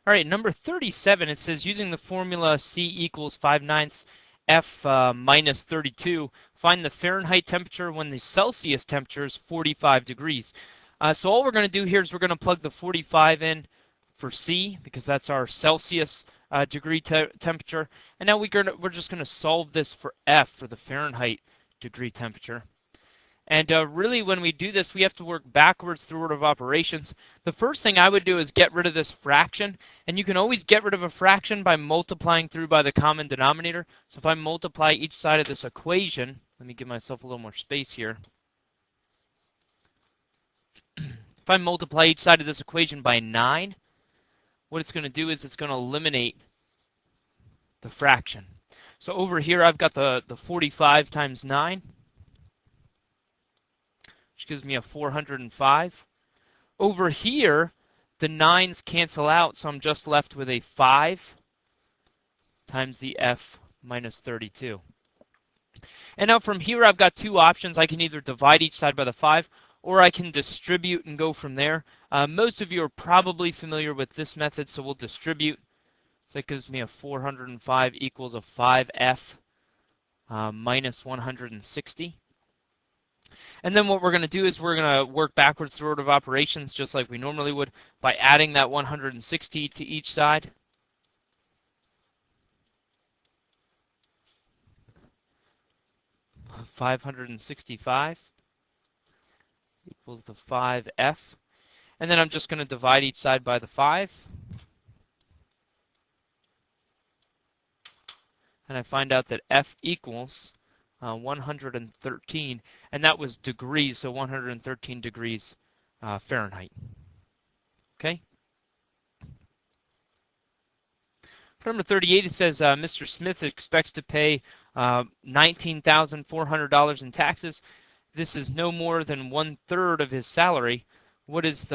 All right, number 37, it says using the formula C equals 5/9 F minus 32, find the Fahrenheit temperature when the Celsius temperature is 45 degrees. So all we're going to do here is we're going to plug the 45 in for C because that's our Celsius degree temperature. And now we're just going to solve this for F, for the Fahrenheit degree temperature. And really, when we do this, we have to work backwards through order of operations. The first thing I would do is get rid of this fraction. And you can always get rid of a fraction by multiplying through by the common denominator. So if I multiply each side of this equation, let me give myself a little more space here. If I multiply each side of this equation by 9, what it's going to do is it's going to eliminate the fraction. So over here, I've got the 45 times 9. Which gives me a 405. Over here, the 9s cancel out, so I'm just left with a 5 times the F minus 32. And now from here, I've got two options. I can either divide each side by the 5, or I can distribute and go from there. Most of you are probably familiar with this method, so we'll distribute. So that gives me a 405 equals a 5F minus 160. And then what we're going to do is we're going to work backwards through order of operations just like we normally would by adding that 160 to each side. $565 equals the 5F. And then I'm just going to divide each side by the 5. And I find out that F equals 113, and that was degrees, so 113 degrees Fahrenheit. Okay. For number 38, it says Mr. Smith expects to pay $19,400 in taxes. This is no more than 1/3 of his salary. What is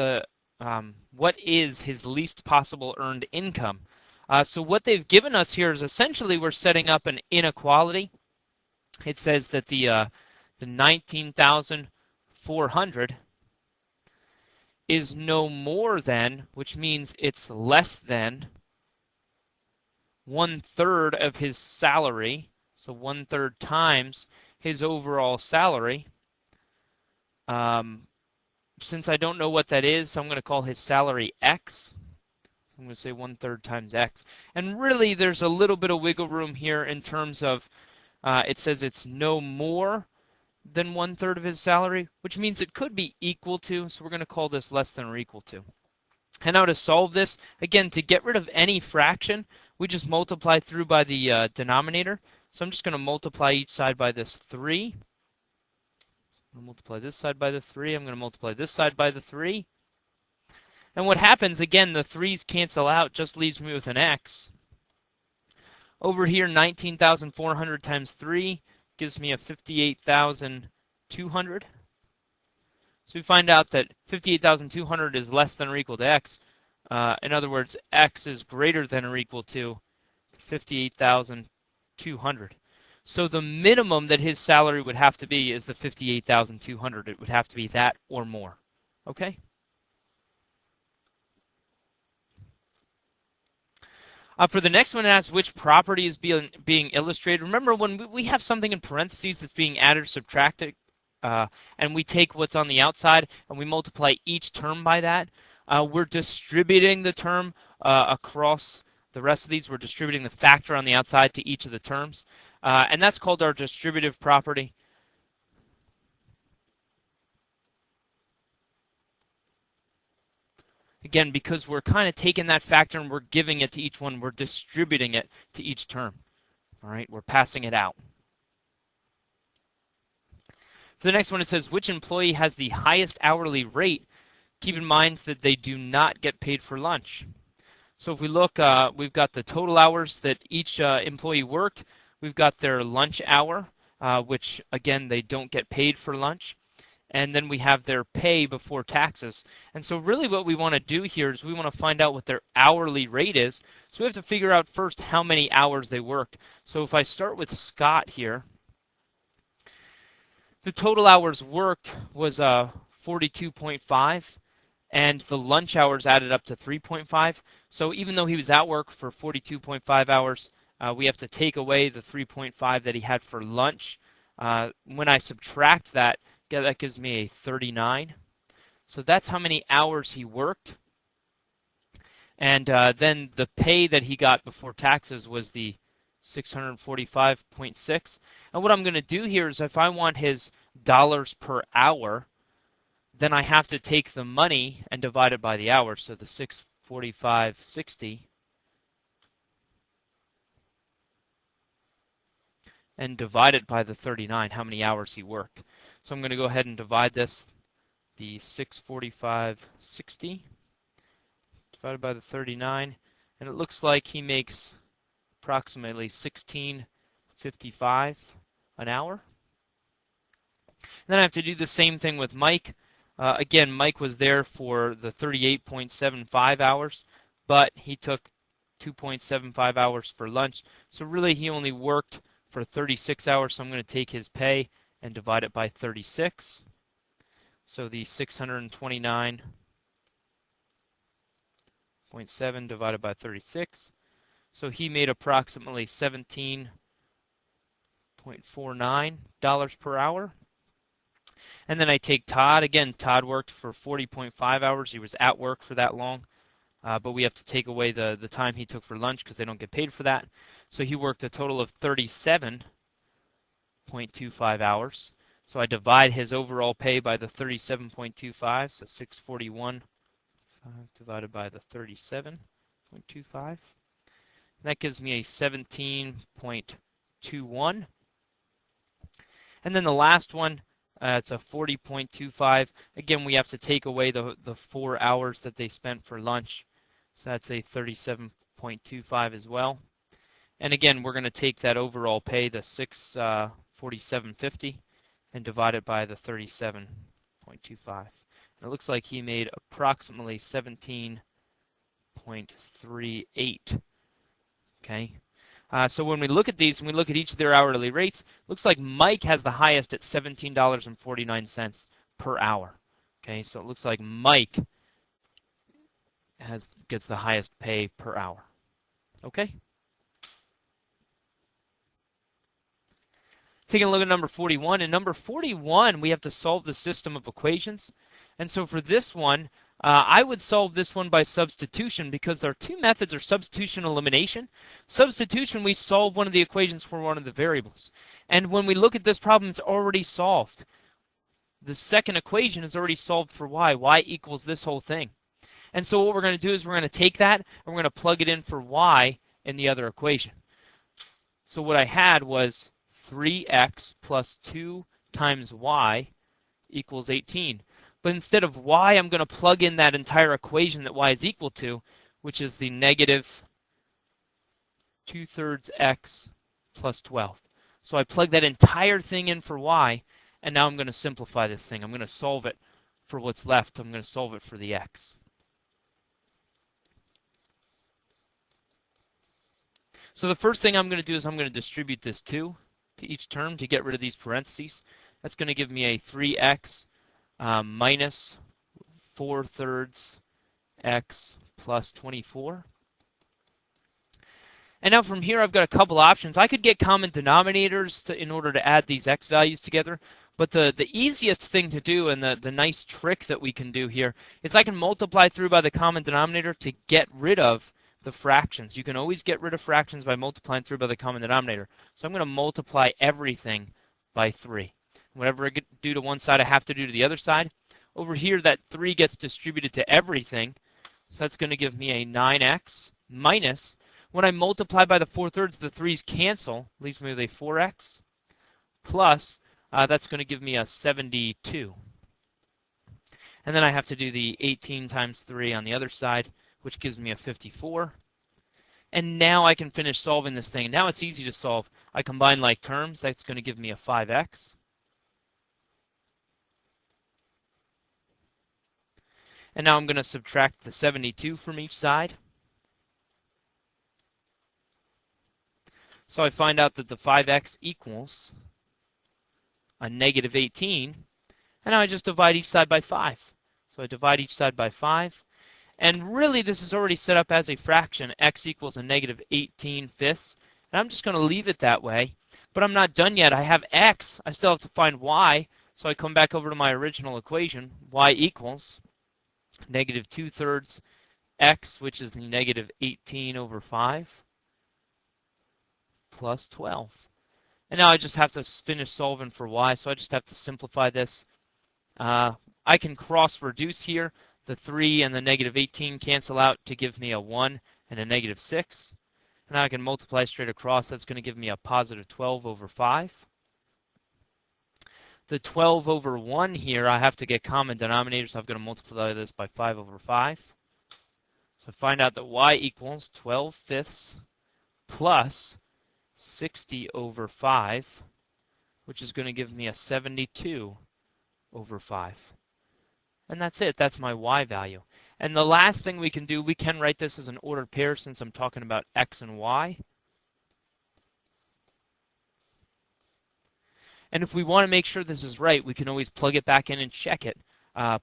his least possible earned income? So what they've given us here is essentially we're setting up an inequality. It says that the 19,400 is no more than, which means it's less than 1/3 of his salary. So 1/3 times his overall salary. Since I don't know what that is, I'm going to call his salary X. So I'm going to say 1/3 times X. And really, there's a little bit of wiggle room here in terms of it says it's no more than 1/3 of his salary, which means it could be equal to, so we're going to call this less than or equal to. And now to solve this, again, to get rid of any fraction, we just multiply through by the denominator. So I'm just going to multiply each side by this 3. I'm going to multiply this side by the 3. I'm going to multiply this side by the 3. And what happens, again, the 3's cancel out, just leaves me with an X. Over here, 19,400 times 3 gives me a 58,200. So we find out that 58,200 is less than or equal to X. In other words, X is greater than or equal to 58,200. So the minimum that his salary would have to be is the 58,200. It would have to be that or more. Okay? For the next one, it asks which property is being illustrated. Remember, when we have something in parentheses that's being added or subtracted, and we take what's on the outside and we multiply each term by that, we're distributing the term across the rest of these. We're distributing the factor on the outside to each of the terms. And that's called our distributive property. Again, because we're kind of taking that factor and we're giving it to each one, we're distributing it to each term. All right, we're passing it out. For the next one, it says, which employee has the highest hourly rate? Keep in mind that they do not get paid for lunch. So if we look, we've got the total hours that each employee worked. We've got their lunch hour, which, again, they don't get paid for lunch. And then we have their pay before taxes. And so really what we want to do here is we want to find out what their hourly rate is. So we have to figure out first how many hours they worked. So if I start with Scott here, the total hours worked was 42.5. and the lunch hours added up to 3.5. So even though he was at work for 42.5 hours, we have to take away the 3.5 that he had for lunch. When I subtract that, that gives me a 39. So that's how many hours he worked. And then the pay that he got before taxes was the 645.6. And what I'm going to do here is if I want his dollars per hour, then I have to take the money and divide it by the hours. So the 645.60 and divide it by the 39, how many hours he worked. So I'm going to go ahead and divide this, the 645.60 divided by the 39, and it looks like he makes approximately $16.55 an hour. And then I have to do the same thing with Mike. Again, Mike was there for the 38.75 hours, but he took 2.75 hours for lunch. So really he only worked for 36 hours, so I'm going to take his pay and divide it by 36. So the 629.7 divided by 36. So he made approximately $17.49 per hour. And then I take Todd. Again, Todd worked for 40.5 hours. He was at work for that long. But we have to take away the time he took for lunch because they don't get paid for that. So he worked a total of 37.25 hours. So I divide his overall pay by the 37.25, so 641 divided by the 37.25. That gives me a 17.21. And then the last one, it's a 40.25. Again, we have to take away the 4 hours that they spent for lunch. So that's a 37.25 as well. And again, we're going to take that overall pay, the 647.50, and divide it by the 37.25. And it looks like he made approximately 17.38. Okay. So when we look at these, and we look at each of their hourly rates, looks like Mike has the highest at $17.49 per hour. Okay, so it looks like Mike gets the highest pay per hour. Okay. Taking a look at number 41. In number 41, we have to solve the system of equations. And so for this one, I would solve this one by substitution because there are two methods of substitution and elimination. Substitution, we solve one of the equations for one of the variables. And when we look at this problem, it's already solved. The second equation is already solved for y. Y equals this whole thing. And so what we're going to do is we're going to take that and we're going to plug it in for y in the other equation. So what I had was 3x plus 2 times y equals 18. But instead of y, I'm going to plug in that entire equation that y is equal to, which is the negative 2/3 x plus 12. So I plug that entire thing in for y, and now I'm going to simplify this thing. I'm going to solve it for what's left. I'm going to solve it for the x. So the first thing I'm going to do is I'm going to distribute this 2 to each term to get rid of these parentheses. That's going to give me a 3x minus 4/3 x plus 24. And now from here I've got a couple options. I could get common denominators in order to add these x values together. But the easiest thing to do, and the nice trick that we can do here, is I can multiply through by the common denominator to get rid of the fractions. You can always get rid of fractions by multiplying through by the common denominator. So I'm going to multiply everything by 3. Whatever I do to one side, I have to do to the other side. Over here, that 3 gets distributed to everything. So that's going to give me a 9x minus, when I multiply by the 4/3, the 3's cancel, leaves me with a 4x, plus, that's going to give me a 72. And then I have to do the 18 times 3 on the other side, which gives me a 54. And now I can finish solving this thing. Now it's easy to solve. I combine like terms. That's going to give me a 5x. And now I'm going to subtract the 72 from each side. So I find out that the 5x equals a negative 18. And now I just divide each side by 5. So I divide each side by 5. And really, this is already set up as a fraction. X equals a negative 18/5. And I'm just going to leave it that way. But I'm not done yet. I have x. I still have to find y. So I come back over to my original equation. Y equals negative 2/3 x, which is the negative 18/5, plus 12. And now I just have to finish solving for y. So I just have to simplify this. I can cross-reduce here. The 3 and the negative 18 cancel out to give me a 1 and a negative 6. And now I can multiply straight across. That's going to give me a positive 12/5. The 12/1 here, I have to get common denominators, so I'm going to multiply this by 5/5. So I find out that y equals 12/5 plus 60/5, which is going to give me a 72/5. And that's it. That's my y value. And the last thing we can do, we can write this as an ordered pair since I'm talking about x and y. And if we want to make sure this is right, we can always plug it back in and check it.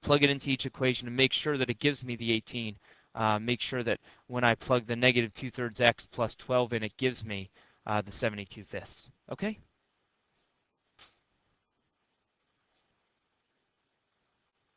Plug it into each equation and make sure that it gives me the 18. Make sure that when I plug the negative 2/3 x plus 12 in, it gives me the 72/5. Okay?